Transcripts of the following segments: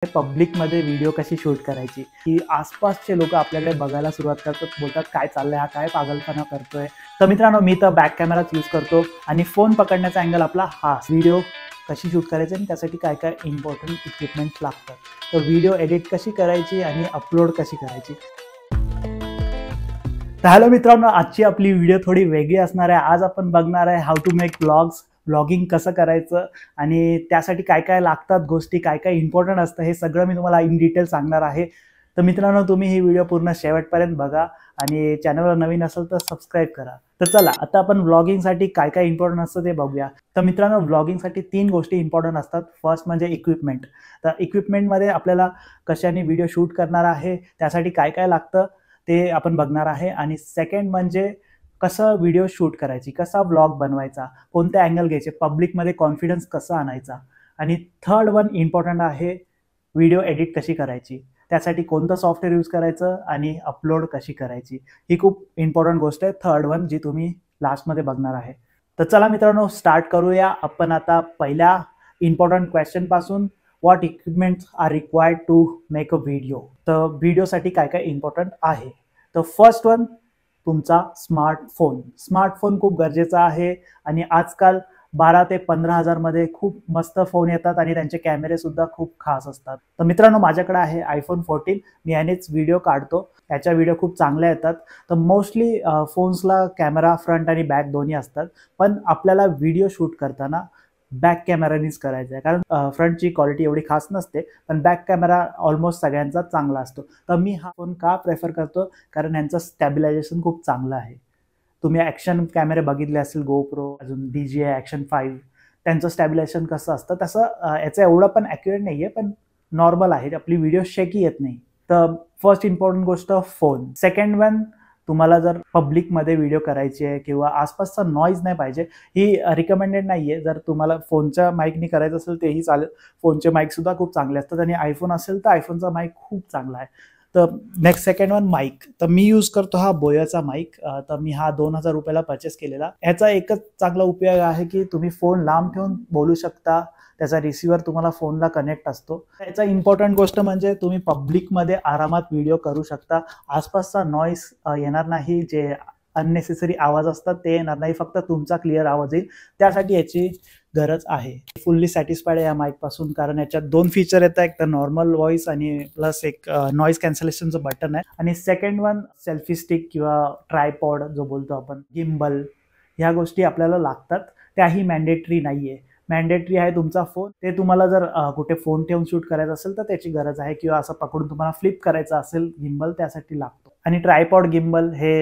पब्लिकमध्ये video कशी shoot करायची, की आसपासचे लोक आपल्याकडे बघायला सुरुवात करतात, बोलतात काय चाललंय, हा काय पागलपणा करतोय. तर मित्रांनो, मी तर बॅक कॅमेराच यूज करतो आणि फोन पकडण्याचा अँगल आपला हा. व्हिडिओ कशी शूट करायची आणि त्यासाठी काय काय इम्पॉर्टंट इक्विपमेंट्स लागतात, तर व्हिडिओ एडिट कशी करायची आणि अपलोड कशी करायची. तर हॅलो मित्रांनो, आजची आपली व्हिडिओ थोडी वेगळी असणार आहे. आज आपण बघणार आहे how to make vlogs, vlogging कसं करायचं आणि त्यासाठी काय काय लागतात गोष्टी, काय काय इम्पॉर्टंट असतं, हे सगळं मी तुम्हाला इन डिटेल सांगणार आहे. तर मित्रांनो, तुम्ही ही व्हिडिओ पूर्ण शेवटपर्यंत बघा आणि चॅनलवर नवीन असेल तर सबस्क्राईब करा. तर चला, आता आपण व्लॉगिंगसाठी काय काय इम्पॉर्टंट असतं ते बघूया. तर मित्रांनो, व्लॉगिंगसाठी 3 गोष्टी इम्पॉर्टंट असतात. फर्स्ट म्हणजे इक्विपमेंट. तर इक्विपमेंटमध्ये आपल्याला कशाने व्हिडिओ शूट करणार आहे, त्यासाठी काय काय लागतं ते आपण बघणार आहे. आणि सेकंड म्हणजे कसं व्हिडिओ शूट करायची, कसा व्लॉग बनवायचा, कोणते अँगल घ्यायचे, पब्लिकमध्ये कॉन्फिडन्स कसा आणायचा. आणि थर्ड वन इम्पॉर्टंट आहे, व्हिडिओ एडिट कशी करायची, त्यासाठी कोणतं सॉफ्टवेअर यूज करायचं आणि अपलोड कशी करायची. ही खूप इम्पॉर्टंट गोष्ट आहे, थर्ड वन, जी तुम्ही लास्टमध्ये बघणार आहे. तर चला मित्रांनो, स्टार्ट करूया आपण आता पहिल्या इम्पॉर्टंट क्वेश्चन पासून. What equipments are required to make a video. तर व्हिडिओसाठी काय काय इम्पॉर्टंट आहे. तर फर्स्ट वन, तुमचा स्मार्टफोन. स्मार्टफोन खूप गरजेचा आहे आणि आजकाल 12 ते 15,000 मध्ये खूप मस्त फोन येतात आणि त्यांचे कॅमेरे सुद्धा खूप खास असतात. तर मित्रांनो, माझ्याकडे आहे आयफोन 14. मी यानेच व्हिडिओ काढतो. त्याच्या व्हिडिओ खूप चांगल्या येतात. तर मोस्टली फोन्सला कॅमेरा फ्रंट आणि बॅक दोन्ही असतात, पण आपल्याला व्हिडिओ शूट करताना बॅक कॅमेरानीच करायचं आहे, कारण फ्रंटची क्वालिटी एवढी खास नसते, पण बॅक कॅमेरा ऑलमोस्ट सगळ्यांचा चांगला असतो. तर मी हा फोन का प्रेफर करतो, कारण यांचं स्टॅबिलायझेशन खूप चांगलं आहे. तुम्ही ॲक्शन कॅमेरे बघितले असेल, गोप्रो, अजून DJI ॲक्शन 5, त्यांचं स्टॅबिलायझेशन कसं असतं तसं याचं एवढं पण ॲक्युरेट नाही आहे, पण नॉर्मल आहे. आपली व्हिडिओ शेकी येत नाही. तर फर्स्ट इम्पॉर्टंट गोष्ट फोन. सेकंड वन, तुम्हाला जर पब्लिकमध्ये व्हिडिओ करायची आहे किंवा आसपासचा नॉईज नाही पाहिजे, ही रिकमेंडेड नाही आहे. जर तुम्हाला फोनच्या माईकनी करायचं असेल तेही चालेल. फोनचे माईकसुद्धा खूप चांगले असतात आणि आयफोन असेल तर आयफोनचा माईक खूप चांगला आहे. तर नेक्स्ट सेकंड वन, माईक. तर मी यूज करतो हा बोयाचा माईक. तर मी हा 2,000 रुपयाला परचेस केलेला. ह्याचा एकच चांगला उपयोग आहे की तुम्ही फोन लांब ठेवून बोलू शकता. त्याचा रिसिव्हर तुम्हाला फोनला कनेक्ट असतो. त्याचा इम्पॉर्टंट गोष्ट म्हणजे तुम्ही पब्लिकमध्ये आरामात व्हिडिओ करू शकता. आसपासचा नॉईस येणार नाही, जे अननेसेसरी आवाज असतात ते येणार नाही, फक्त तुमचा क्लिअर आवाज येईल. त्यासाठी याची गरज आहे. फुल्ली सॅटिस्फाईड आहे या माईकपासून, कारण याच्यात 2 फीचर येतात, एक तर नॉर्मल व्हॉइस आणि प्लस एक नॉईज कॅन्सलेशनचं बटन आहे. आणि सेकंड वन, सेल्फी स्टिक किंवा ट्रायपॉड जो बोलतो आपण, गिम्बल, ह्या गोष्टी आपल्याला लागतात. त्याही मॅन्डेटरी नाही आहे. मॅन्डेटरी आहे तुमचा फोन. ते तुम्हाला जर कुठे फोन ठेवून शूट करायचं असेल तर त्याची गरज आहे, किंवा असं पकडून तुम्हाला फ्लिप करायचं असेल गिम्बल, त्यासाठी लागतो. आणि ट्रायपॉड गिम्बल हे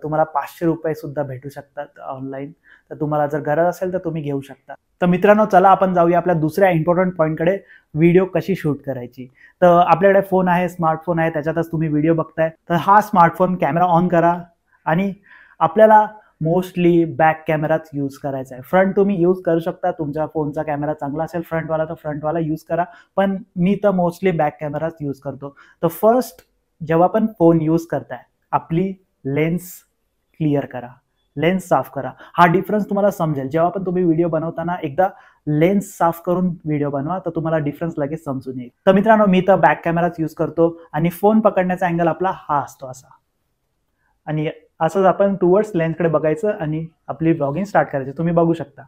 तुम्हाला 500 रुपये सुद्धा भेटू शकतात ऑनलाईन. तर तुम्हाला जर गरज असेल तर तुम्ही घेऊ शकता. तर मित्रांनो, चला आपण जाऊया आपल्या दुसऱ्या इम्पॉर्टंट पॉईंटकडे, व्हिडिओ कशी शूट करायची. तर आपल्याकडे फोन आहे, स्मार्टफोन आहे, त्याच्यातच तुम्ही व्हिडिओ बघताय. तर हा स्मार्टफोन कॅमेरा ऑन करा आणि आपल्याला मोस्टली बॅक कॅमेराच यूज करायचा आहे. फ्रंट तुम्ही यूज करू शकता, तुमच्या फोनचा कॅमेरा चांगला असेल फ्रंटवाला तर फ्रंटवाला यूज करा, पण मी तर मोस्टली बॅक कॅमेराच यूज करतो. तर फर्स्ट, जेव्हा पण फोन यूज करताय, आपली लेन्स क्लिअर करा, लेन्स साफ करा. हा डिफरन्स तुम्हाला समजेल. जेव्हा पण तुम्ही व्हिडिओ बनवताना एकदा लेन्स साफ करून व्हिडिओ बनवा, तर तुम्हाला डिफरन्स लगेच समजून येईल. तर मित्रांनो, मी तर बॅक कॅमेराच यूज करतो आणि फोन पकडण्याचा अँगल आपला हा असतो असा, आणि असंच आपण टुवर्ड्स लेन्सकडे बघायचं आणि आपली ब्लॉगिंग स्टार्ट करायची. तुम्ही बघू शकता,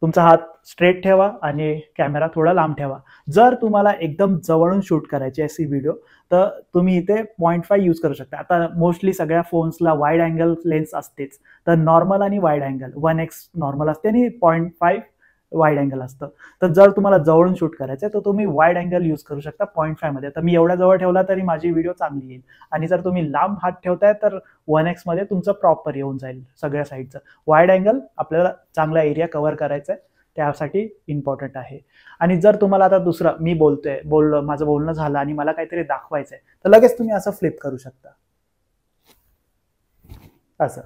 तुमचा हात स्ट्रेट ठेवा आणि कॅमेरा थोडा लांब ठेवा. जर तुम्हाला एकदम जवळून शूट करायची अशी व्हिडिओ, तर तुम्ही इथे 0.5 यूज करू शकता. आता मोस्टली सगळ्या फोन्सला वाईड अँगल लेन्स असतेच. तर नॉर्मल आणि वाईड अँगल 1x नॉर्मल असते आणि 0.5 वाईड अँगल असतं. तर जर तुम्हाला जवळून शूट करायचं आहे तर तुम्ही वाईड अँगल यूज करू शकता 0.5 मध्ये. तर मी एवढ्या जवळ ठेवला तरी माझी व्हिडिओ चांगली येईल. आणि जर तुम्ही लांब हात ठेवताय तर 1x मध्ये तुमचं प्रॉपर येऊन जाईल सगळ्या साईडचं. वाईड अँगल आपल्याला चांगला एरिया कव्हर करायचा आहे, त्यासाठी इम्पॉर्टंट आहे. आणि जर तुम्हाला आता दुसरं, मी माझं बोलणं झालं आणि मला काहीतरी दाखवायचं आहे, तर लगेच तुम्ही असं फ्लिप करू शकता, असं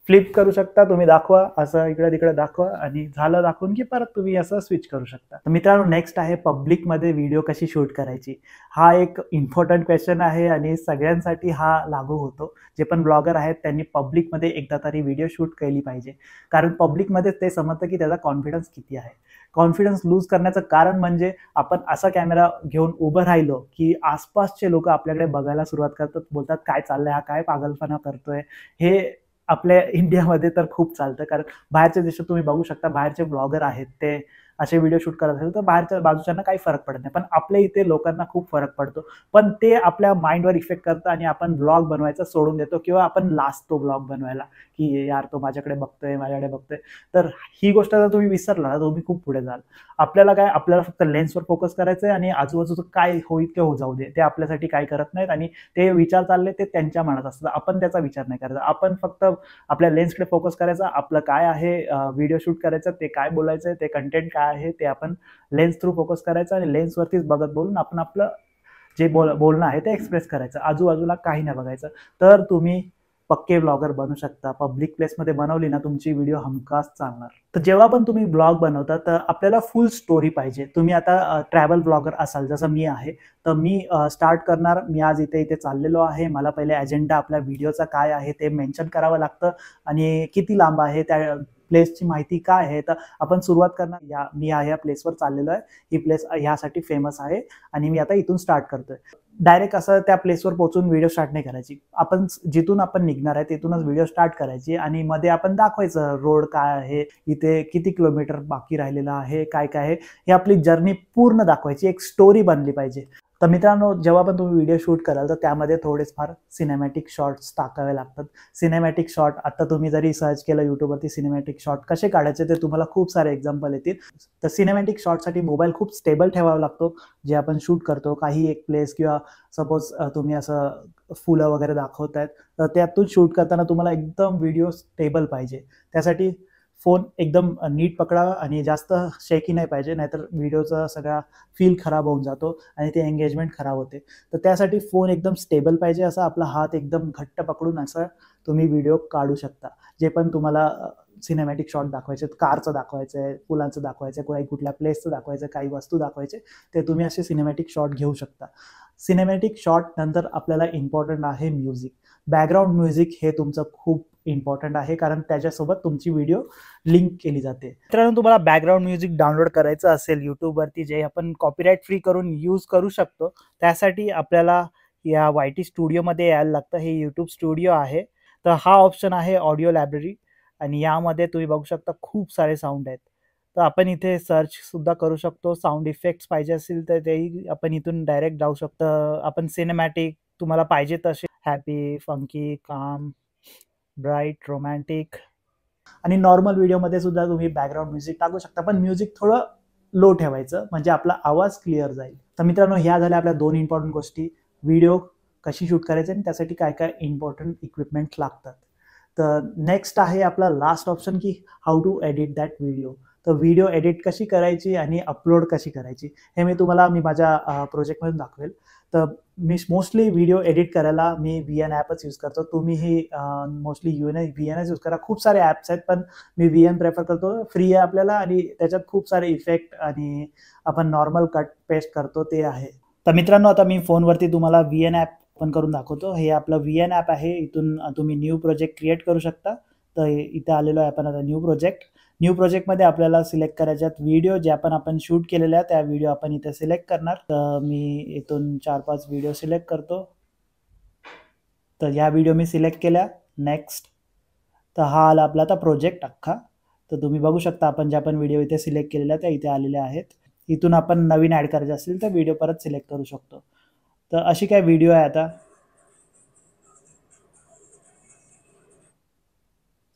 फ्लिप करू शकता, तुम्ही दाखवा, असं इकडे तिकडे दाखवा आणि झालं दाखवून की परत तुम्ही असं स्विच करू शकता. तर मित्रांनो, नेक्स्ट आहे पब्लिकमध्ये व्हिडिओ कशी शूट करायची. हा एक इम्पॉर्टंट क्वेश्चन आहे आणि सगळ्यांसाठी हा लागू होतो. जे पण ब्लॉगर आहेत त्यांनी पब्लिकमध्ये एकदा तरी व्हिडिओ शूट केली पाहिजे, कारण पब्लिकमध्ये ते समजतं की त्याचा कॉन्फिडन्स किती आहे. कॉन्फिडन्स लूज करण्याचं कारण म्हणजे आपण असा कॅमेरा घेऊन उभं राहिलो की आसपासचे लोक आपल्याकडे बघायला सुरुवात करतात, बोलतात काय चाललंय, हा काय पागलपणा करतोय. हे आपल्या इंडियामध्ये तर खूप चालतं, कारण बाहेरच्या देशात तुम्ही बघू शकता, बाहेरचे ब्लॉगर आहेत ते असे व्हिडिओ शूट करत असेल तर बाहेरच्या बाजूच्यांना काही फरक पडत नाही, पण आपल्या इथे लोकांना खूप फरक पडतो. पण ते आपल्या माइंडवर इफेक्ट करतं आणि आपण ब्लॉग बनवायचा सोडून देतो किंवा आपण लाजतो ब्लॉग बनवायला की यार तो माझ्याकडे बघतोय. तर ही गोष्ट जर तुम्ही विसरला ना, तुम्ही खूप पुढे जाल. आपल्याला काय, आपल्याला फक्त लेन्सवर फोकस करायचं आहे आणि आजूबाजूचं काय होईल ते हो जाऊ दे, ते आपल्यासाठी काय करत नाहीत आणि ते विचार चालले ते त्यांच्या मनात असतात, आपण त्याचा विचार नाही करायचा. आपण फक्त आपल्या लेन्सकडे फोकस करायचा, आपलं काय आहे व्हिडिओ शूट करायचं, ते काय बोलायचं, ते कंटेंट काय आहे ते आपण लेन्स थ्रू फोकस करायचं आणि लेन्सवरतीच बघत बोलून आपण आपलं जे बोलणं आहे ते एक्सप्रेस करायचं, आजूबाजूला काही नाही बघायचं. तर तुम्ही पक्के ब्लॉगर बनू शकता. पब्लिक प्लेसमध्ये बनवली ना तुमची व्हिडिओ हमखास चालणार. तर जेव्हा पण तुम्ही ब्लॉग बनवता तर आपल्याला फुल स्टोरी पाहिजे. तुम्ही आता ट्रॅव्हल ब्लॉगर असाल जसं मी आहे, तर मी स्टार्ट करणार, मी आज इथे इथे चाललेलो आहे, मला पहिले अजेंडा आपल्या व्हिडिओचा काय आहे ते मेन्शन करावं लागतं आणि किती लांब आहे, त्या प्लेसची माहिती काय आहे. तर आपण सुरुवात करणार, मी ह्या प्लेसवर चाललेलो आहे, ही प्लेस ह्यासाठी फेमस आहे आणि मी आता इथून स्टार्ट करतोय. डायरेक्ट असं त्या प्लेसवर पोहोचून व्हिडिओ स्टार्ट नाही करायची. आपण जिथून आपण निघणार आहे तिथूनच व्हिडिओ स्टार्ट करायची आणि मध्ये आपण दाखवायचं रोड काय आहे, इथे किती किलोमीटर बाकी राहिलेलं आहे, काय काय आहे, ही आपली जर्नी पूर्ण दाखवायची, एक स्टोरी बनली पाहिजे. तर मित्रांनो, जेव्हा पण तुम्ही व्हिडिओ शूट कराल तर त्यामध्ये थोडेफार सिनेमॅटिक शॉट्स टाकावे लागतात. सिनेमॅटिक शॉट आता तुम्ही जरी सर्च केलं यूट्यूबवरती सिनेमॅटिक शॉट कसे काढायचे, ते तुम्हाला खूप सारे एक्झाम्पल येतील. तर सिनेमॅटिक शॉटसाठी मोबाईल खूप स्टेबल ठेवावा लागतो. जे आपण शूट करतो काही एक प्लेस किंवा सपोज तुम्ही असं फुलं वगैरे दाखवतायत, तर त्यातून शूट करताना तुम्हाला एकदम व्हिडिओ स्टेबल पाहिजे. त्यासाठी फोन एकदम नीट पकडावा आणि जास्त शेकी नाही पाहिजे, नाहीतर व्हिडिओचा सगळा फील खराब होऊन जातो आणि ते एंगेजमेंट खराब होते. तर त्यासाठी फोन एकदम स्टेबल पाहिजे, असा आपला हात एकदम घट्ट पकडून असं तुम्ही व्हिडिओ काढू शकता. जे पण तुम्हाला सिनेमॅटिक शॉट दाखवायचे, कारचं दाखवायचं आहे, फुलांचं दाखवायचं आहे, कुठल्या प्लेसचं दाखवायचं आहे, काही वस्तू दाखवायचे, ते तुम्ही असे सिनेमॅटिक शॉट घेऊ शकता. सिनेमॅटिक शॉट नंतर आपल्याला इम्पॉर्टंट आहे म्युझिक. बॅकग्राऊंड म्युझिक हे तुमचं खूप इम्पॉर्टंट आहे, कारण त्याच्यासोबत तुमची व्हिडिओ लिंक केली जाते. मित्रांनो, तुम्हाला बॅकग्राऊंड म्युझिक डाउनलोड करायचं असेल यूट्यूबवरती, जे आपण कॉपीराईट फ्री करून यूज करू शकतो, त्यासाठी आपल्याला या YT स्टुडिओमध्ये यायला लागतं. हे यूट्यूब स्टुडिओ आहे. तर हा ऑप्शन आहे ऑडिओ लायब्ररी आणि यामध्ये तुम्ही बघू शकता खूप सारे साऊंड आहेत. तर आपण इथे सर्च सुद्धा करू शकतो. साऊंड इफेक्ट्स पाहिजे असतील तर तेही आपण इथून डायरेक्ट जाऊ शकतो. आपण सिनेमॅटिक तुम्हाला पाहिजे तसे हॅपी, फंकी, काम, ब्राईट, रोमॅन्टिक आणि नॉर्मल व्हिडिओमध्ये सुद्धा तुम्ही बॅकग्राऊंड म्युझिक टाकू शकता, पण म्युझिक थोडं लो ठेवायचं म्हणजे आपला आवाज क्लिअर जाईल. तर मित्रांनो, ह्या झाल्या आपल्या 2 इम्पॉर्टंट गोष्टी. व्हिडिओ कशी शूट करायची आणि त्यासाठी काय काय इम्पॉर्टंट इक्विपमेंट लागतात. तर नेक्स्ट आहे आपला लास्ट ऑप्शन की how to edit that video. तर व्हिडिओ एडिट कशी करायची आणि अपलोड कशी करायची हे मी माझ्या प्रोजेक्टमधून दाखवेल. तर मी मोस्टली व्हिडिओ एडिट करायला मी VN ॲपच यूज करतो. तुम्हीही मोस्टली VNच यूज करा. खूप सारे ॲप्स आहेत, पण मी VN प्रेफर करतो. फ्री आहे आपल्याला आणि त्याच्यात खूप सारे इफेक्ट आणि आपण नॉर्मल कट पेस्ट करतो ते आहे. तर मित्रांनो, आता मी फोनवरती तुम्हाला VN ॲप ओपन करून दाखवतो. हे आपलं VN ॲप आहे. इथून तुम्ही न्यू प्रोजेक्ट क्रिएट करू शकता. तर इथे आलेलो आहे आपण आता न्यू प्रोजेक्टमध्ये आपल्याला सिलेक्ट करायच्यात व्हिडिओ जे आपण शूट केलेले आहे, त्या व्हिडिओ आपण इथे सिलेक्ट करणार. तर मी इथून 4-5 व्हिडिओ सिलेक्ट करतो. तर ह्या व्हिडिओ मी सिलेक्ट केल्या. नेक्स्ट. तर हा आला आपला आता प्रोजेक्ट अख्खा. तर तुम्ही बघू शकता आपण व्हिडिओ इथे सिलेक्ट केलेल्या त्या इथे आलेल्या आहेत. इथून आपण नवीन ॲड करायचे असेल तर व्हिडिओ परत सिलेक्ट करू शकतो. तर अशी काय व्हिडिओ आहे आता.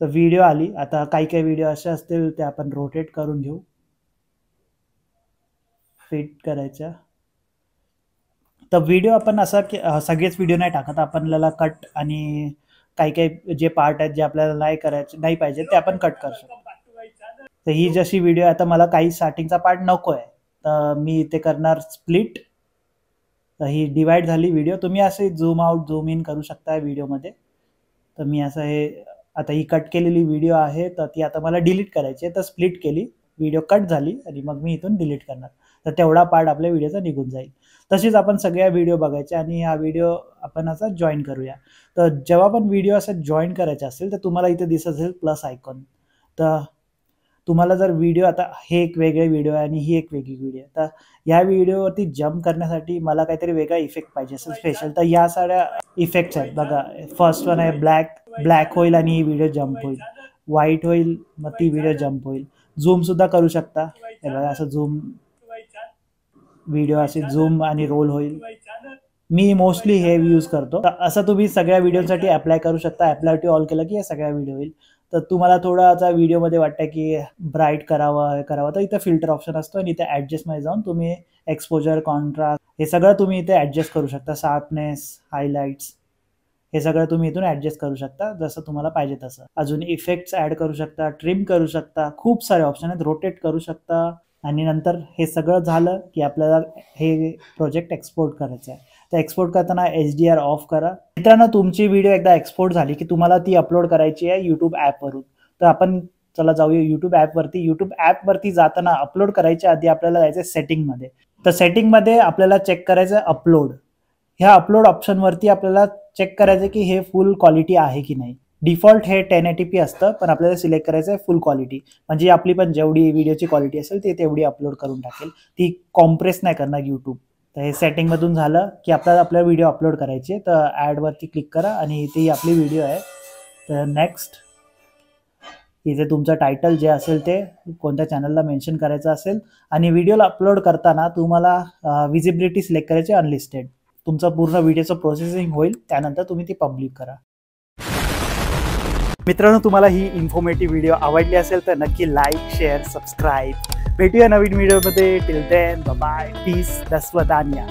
तर व्हिडिओ आली. आता काही व्हिडिओ असे असतील ते आपण रोटेट करून घेऊ, फिट करायच्या. तर व्हिडिओ आपण असा की सगळेच व्हिडिओ नाही टाकत, आपल्याला कट आणि काही जे पार्ट आहेत जे आपल्याला नाही पाहिजे ते आपण कट करू शकतो. तर ही जशी व्हिडिओ आता मला काही स्टार्टिंगचा पार्ट नको आहे, तर मी इथे करणार स्प्लिट. तर ही डिवाइड झाली व्हिडिओ. तुम्ही असे झूम आउट झूम इन करू शकता व्हिडिओमध्ये. तर मी असं हे आता ही कट केलेली व्हिडिओ आहे, तर ती आता मला डिलीट करायची आहे. तर स्प्लिट केली, व्हिडिओ कट झाली आणि मग मी इथून डिलीट करणार. तर तेवढा पार्ट आपल्या व्हिडिओचा निघून जाईल. तशीच आपण सगळ्या व्हिडिओ बघायचे आणि हा व्हिडिओ आपण असा जॉईन करूया. तर जेव्हा पण व्हिडिओ असा जॉईन करायचा असेल तर तुम्हाला इथे दिसत असेल प्लस आयकॉन. तर तुम्हाला जर व्हिडिओ, आता हे एक वेगळे व्हिडिओ आहे आणि ही एक वेगळी व्हिडिओ आहे, तर या व्हिडिओवरती जम्प करण्यासाठी मला काहीतरी वेगळा इफेक्ट पाहिजे असेल स्पेशल. तर या साऱ्या इफेक्ट्स आहेत बघा. फर्स्ट वन आहे ब्लॅक होईल आणि ही व्हिडिओ जम्प होईल. व्हाईट होईल, मग ती व्हिडिओ जम्प होईल. झूम सुद्धा करू शकता, हे बघा असं झूम, व्हिडिओ असे झूम आणि रोल होईल. मी मोस्टली हे यूज करतो. तर असं तुम्ही सगळ्या व्हिडिओसाठी अप्लाय करू शकता. अप्लाय टू ऑल केलं की या सगळ्या व्हिडिओ होईल. तर तुम्हाला थोडासा व्हिडिओमध्ये वाटतं की ब्राईट करावं, हे करावं, तर इथं फिल्टर ऑप्शन असतो आणि इथे ॲडजस्टमध्ये जाऊन तुम्ही एक्सपोजर, कॉन्ट्रास्ट हे सगळं तुम्ही इथे ॲडजस्ट करू शकता. शार्पनेस, हायलाइट्स हे सगळं तुम्ही इथून ॲडजस्ट करू शकता जसं तुम्हाला पाहिजे तसं. अजून इफेक्ट्स ॲड करू शकता, ट्रिम करू शकता, खूप सारे ऑप्शन आहेत. रोटेट करू शकता. आणि नंतर हे सगळं झालं की आपल्याला हे प्रोजेक्ट एक्सपोर्ट करायचं आहे. तर एक्सपोर्ट करताना HDR ऑफ करा. मित्रांनो, तुमची व्हिडिओ एकदा एक्सपोर्ट झाली की तुम्हाला ती अपलोड करायची आहे यूट्यूब ॲपवरून. तर आपण चला जाऊया यूट्यूब ॲपवरती. यूट्यूब ॲपवरती जाताना अपलोड करायच्या आधी आपल्याला जायचं सेटिंगमध्ये. तर सेटिंगमध्ये आपल्याला चेक करायचं अपलोड. ह्या अपलोड ऑप्शनवरती आपल्याला चेक करायचं की हे फुल क्वालिटी आहे की नाही. डिफॉल्ट हे 1080p असतं, पण आपल्याला सिलेक्ट करायचं आहे फुल क्वालिटी. म्हणजे आपली पण जेवढी व्हिडिओची क्वालिटी असेल ते तेवढी अपलोड करून टाकेल, ती कॉम्प्रेस नाही करणार यूट्यूब. तर हे सेटिंगमधून झालं की आपल्या व्हिडिओ अपलोड करायची. तर ॲडवरती क्लिक करा आणि इथे आपली व्हिडिओ आहे. तर नेक्स्ट इथे तुमचं टायटल जे असेल ते कोणत्या चॅनलला मेन्शन करायचं असेल. आणि व्हिडिओला अपलोड करताना तुम्हाला विजिबिलिटी सिलेक्ट करायची अनलिस्टेड. तुमचं पूर्ण व्हिडिओचं प्रोसेसिंग होईल, त्यानंतर तुम्ही ती पब्लिक करा. मित्रांनो, तुम्हाला ही इन्फॉर्मेटिव्ह व्हिडिओ आवडली असेल तर नक्की लाईक, शेअर, सबस्क्राईब. भेटूया नवीन व्हिडिओमध्ये. Till then, bye, peace, दस्वदान्या.